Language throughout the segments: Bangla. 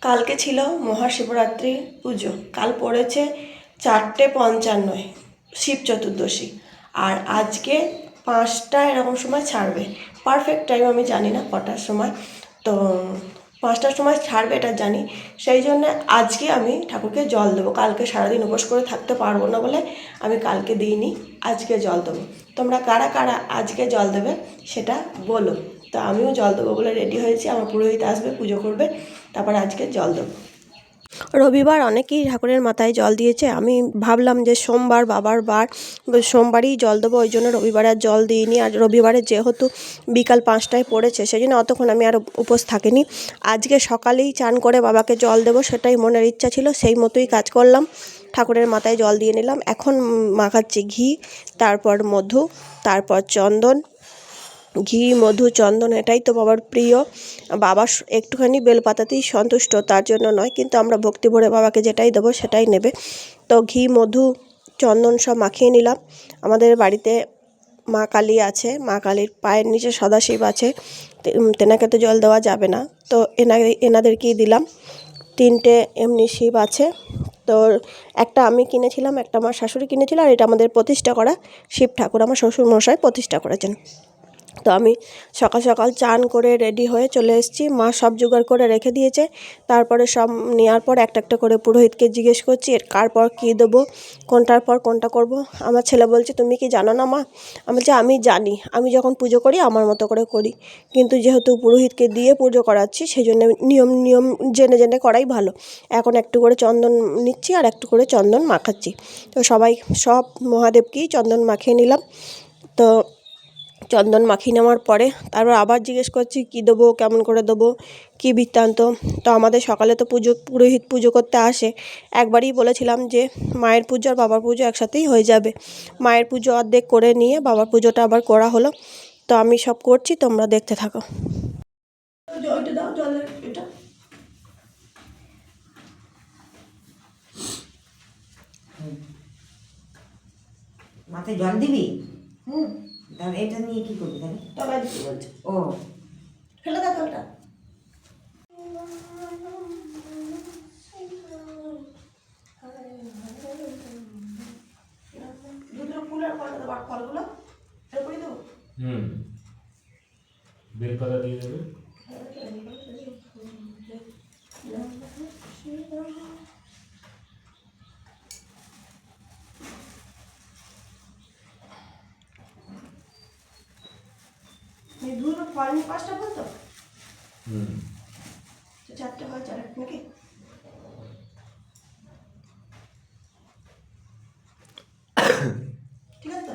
কালকে ছিল মহাশিবরাত্রি পুজো। কাল পড়েছে 4:55 শিব চতুর্দশী। আর আজকে 5টা এরকম সময় ছাড়বে। পারফেক্ট টাইম আমি জানি না কটার সময়, তো 5টার সময় ছাড়বে এটা জানি। সেই জন্য আজকে আমি ঠাকুরকে জল দেবো। কালকে সারাদিন উপোস করে থাকতে পারবো না বলে আমি কালকে দিইনি, আজকে জল দেবো। তোমরা কারা কারা আজকে জল দেবে সেটা বলো। তো আমিও জল দেবো বলে রেডি হয়েছি। আমার পুরোহিত আসবে, পুজো করবে, তারপর আজকে জল দেবো। রবিবার অনেকেই ঠাকুরের মাথায় জল দিয়েছে। আমি ভাবলাম যে সোমবার বাবার বার, সোমবারই জল দেবো, ওই জন্য রবিবারে আর জল দিইনি। আর রবিবারে যেহেতু বিকাল 5টায় পড়েছে, সেই জন্য অতক্ষণ আমি আর উপোস থাকিনি। আজকে সকালেই চান করে বাবাকে জল দেবো, সেটাই মনের ইচ্ছা ছিল, সেই মতোই কাজ করলাম। ঠাকুরের মাথায় জল দিয়ে নিলাম। এখন মাখাচ্ছি ঘি, তারপর মধু, তারপর চন্দন। ঘি, মধু, চন্দন এটাই তো বাবার প্রিয়। বাবা একটুখানি বেলপাতাতেই সন্তুষ্ট, তার জন্য নয়, কিন্তু আমরা ভক্তি ভরে বাবাকে যেটাই দেবো সেটাই নেবে। তো ঘি, মধু, চন্দন সব মাখিয়ে নিলাম। আমাদের বাড়িতে মা কালী আছে, মা কালীর পায়ের নিচে সদাশিব আছে, তেনাকে তো জল দেওয়া যাবে না, তো এনাদেরকেই দিলাম। 3টে এমনি শিব আছে, তো একটা আমি কিনেছিলাম, একটা আমার শাশুড়ি কিনেছিল, আর এটা আমাদের প্রতিষ্ঠা করা শিব ঠাকুর, আমার শ্বশুরমশাই প্রতিষ্ঠা করেছেন। তো আমি সকাল সকাল চান করে রেডি হয়ে চলে এসেছি। মা সব জোগাড় করে রেখে দিয়েছে। তারপরে সব নেওয়ার পর একটা একটা করে পুরোহিতকে জিজ্ঞেস করছি এর কার পর কী দেবো, কোনটার পর কোনটা করব। আমার ছেলে বলছে, তুমি কি জানো না মা? আমি বলছি, আমি জানি, আমি যখন পুজো করি আমার মতো করে করি, কিন্তু যেহেতু পুরোহিতকে দিয়ে পুজো করাচ্ছি সেই জন্য নিয়ম নিয়ম জেনে জেনে করাই ভালো। এখন একটু করে চন্দন নিচ্ছি আর একটু করে চন্দন মাখাচ্ছি। তো সব মহাদেবকেই চন্দন মাখিয়ে নিলাম। তো চন্দন মাখিয়ে নেওয়ার পরে তারপর আবার জিজ্ঞেস করছি কী দেবো, কেমন করে দেবো, কী বৃত্তান্ত। তো আমাদের সকালে তো পুরোহিত পুজো করতে আসে। একবারই বলেছিলাম যে মায়ের পুজো আর বাবার পুজো একসাথেই হয়ে যাবে। মায়ের পুজো অর্ধেক করে নিয়ে বাবার পুজোটা আবার করা হলো। তো আমি সব করছি, তোমরা দেখতে থাকো। মাথায় জল দিবি? তাহলে এটা নিয়ে কি করবি তাহলে? তলায় দিতে বলছে। ও ফেলে দাও জলটা। দুটো ফুলের ফল দেবো, ফলগুলো এরপরই দেবো। বেলপাতা দিয়ে দেবে। দুটো ফল নিয়ে 5টা ফল তো 4টে হয়, 4 নাকি? ঠিক আছে তো?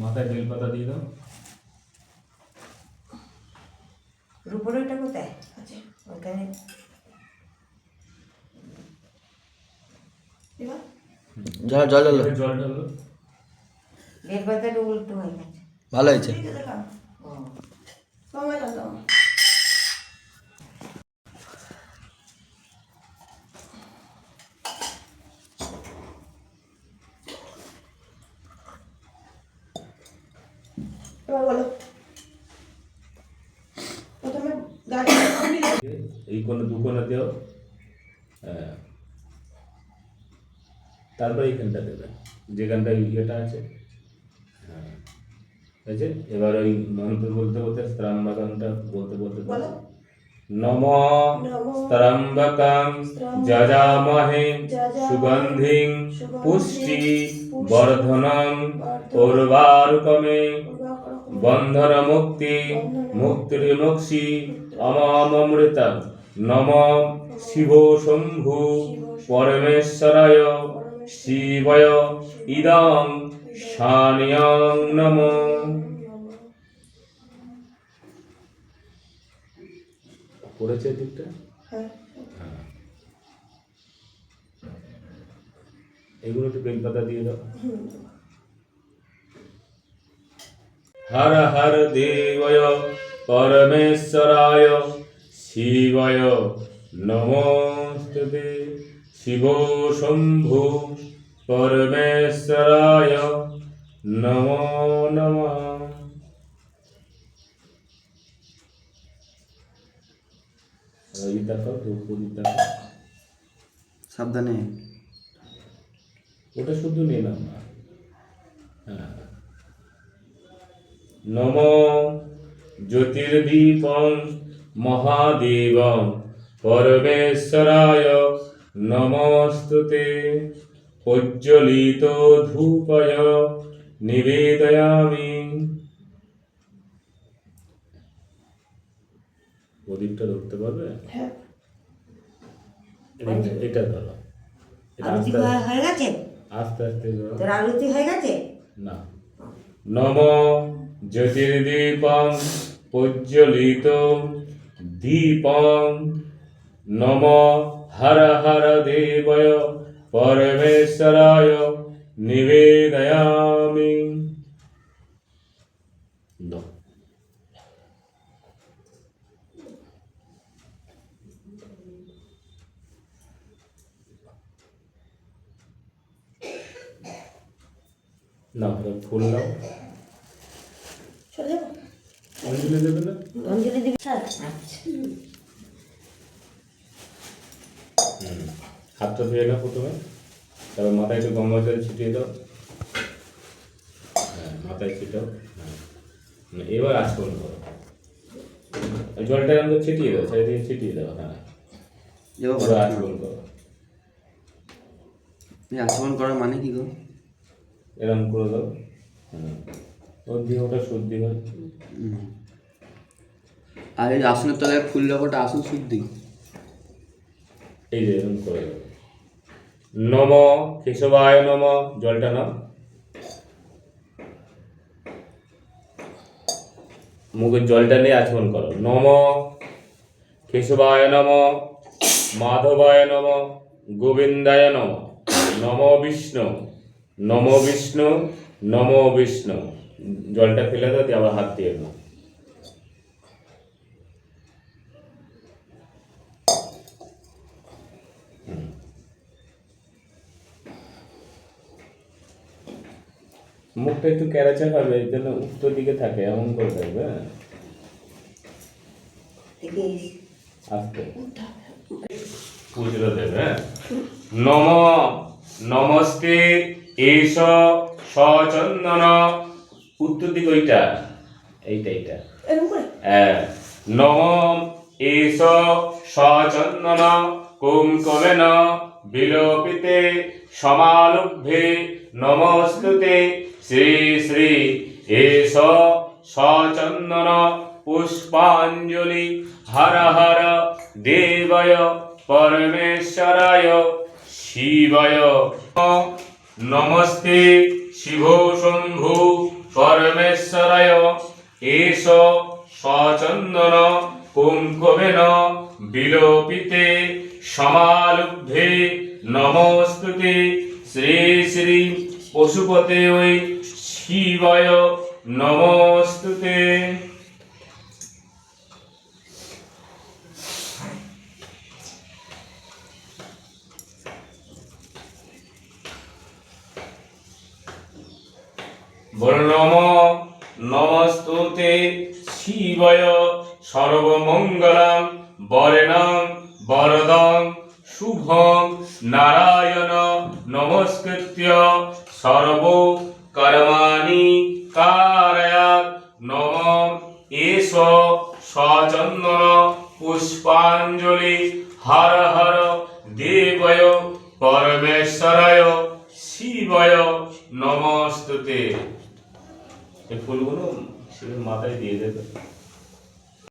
মাথায় বেলপাতা দিয়ে দাও। রূপোরটা কোথায়? আচ্ছা, ওখানে এবার জল জল জল জল ঢালো। বেলপাতাটা উল্টো হয়ে গেছে। ভালো হয়েছে। ঠিক আছে, দিলাম। ও সময় জল দাও। এবার বলো, প্রথমে গাড়ি এই কোণে দু কোণে দেও। হ্যাঁ, তারপরে এইখানটা দেবে, যেখানটা ইয়েটা আছে। হ্যাঁ, হয়েছে। এবার ওই মন্ত্র বলতে বলতে ত্রাম্বকমটা বলতে বলতে বলো। নমো ত্রম্বকং যজামহে সুগন্ধিং পুষ্টি বর্ধনং উর্বারুকমে বন্ধন মুক্তি মুক্তির্মোক্ষি অমৃতা। নম শিব শম্ভু পরমেশ্বরায় শিবয় ইদং শানিয়ং নমঃ। পড়েছে দিকটা? হ্যাঁ, এগুলো একটু বেলপাতা দিয়ে দাও। হর হর দেবয় পরমেশ্বরায় শিবায় নমস্তুতে। শিব শম্ভু পরমেশ্বরায় নমো নমঃ। ই দেখো প্রদীপ দেখো, সাবধানে। ওটা শুধু নিলাম না। হ্যাঁ। নম জ্যোতির্দীপং মহাদেবং পরমেশ্বরায় নমস্তুতে প্রজ্বলিত ধূপয় নিবেদয়ামি। প্রদীপটা ধরতে পারবে? হ্যাঁ, এটা ধরো, এটা আরতি আস্তে হয়ে গেছে? আস্তে আস্তে ধরো। তোর আরতি হয়ে গেছে? না। নম জ্যোতির্দীপং প্রজ্বলিত দীপং নম হর হর দেবয় পরমেশ্বরায় নিবেদয়ামি। দাও। নাও, ফুল নাও। চলে যাবো। অঞ্জলি দেবে না? অঞ্জলি দিবি? আচ্ছা। হাতটা ধুয়ে নাও প্রথমে, তারপর মাথায় একটু গঙ্গা জল ছিটিয়ে দাও। হ্যাঁ, মাথায় ছিটাও। হ্যাঁ, এবার আচমন করো। জলটা আমাদের ছিটিয়ে দাও, চারিদিকে ছিটিয়ে দাও। হ্যাঁ, এবার এবার আচমন করো। এই আচমন করার মানে কি গো? এরম করে দাও। হ্যাঁ, ওর দিয়ে ওটা শুদ্ধি হয়। আর এই আসনের তলায় ফুল দেওয়াটা আসন শুদ্ধি। এই যে এরকম করে দাও। নম কেশবায় নম, জলটা নাও। মুখের জলটা নিয়ে আচমন করো। নম কেশবায় নম, মাধবায় নম, গোবিন্দায় নম, নম বিষ্ণু, নম বিষ্ণু, নম বিষ্ণু। জলটা ফেলে দাও, দিয়ে আবার হাত দিয়ে দাও। মুখটা একটু ক্যারাচা হবে, এই জন্য উত্তর দিকে থাকে, এমন করে থাকবে। হ্যাঁ, দেখিস। আস্তে পুজোটা দেবে। হ্যাঁ। নম নমস্তে এষ সচন্দন, উত্তর দিকে ওইটা, এইটা। এরকম করে হ্যাঁ। নম এষ সচন্দন কুঙ্কুমেন বিলোপিতে সমালুভ্যে নমস্তুতে শ্রী শ্রী এষ সচন্দন পুষ্পাঞ্জলি হর হর দেবয় পরমেশ্বরায় শিবায় নমস্তে শিব শম্ভু পরমেশ্বরায় এষ সচন্দন কুঙ্কুমেন বিলোপিতে সমালুভ্যে নমস্তুতে শ্রী শ্রী পশুপতে ওই শিবায় নমস্তুতে। বল নম নমস্তুতে শিবায় সর্বমঙ্গলং বরেণং বরদং শুভং নারায়ণ নমস্কৃত্য সর্ব কর্মাণি কারয়াৎ। নম এষ সচন্দন পুষ্পাঞ্জলি হর হর দেবয় পরমেশ্বরায় শিবায় নমস্তুতে। এই ফুলগুলো শিবের মাথায় দিয়ে দেবে।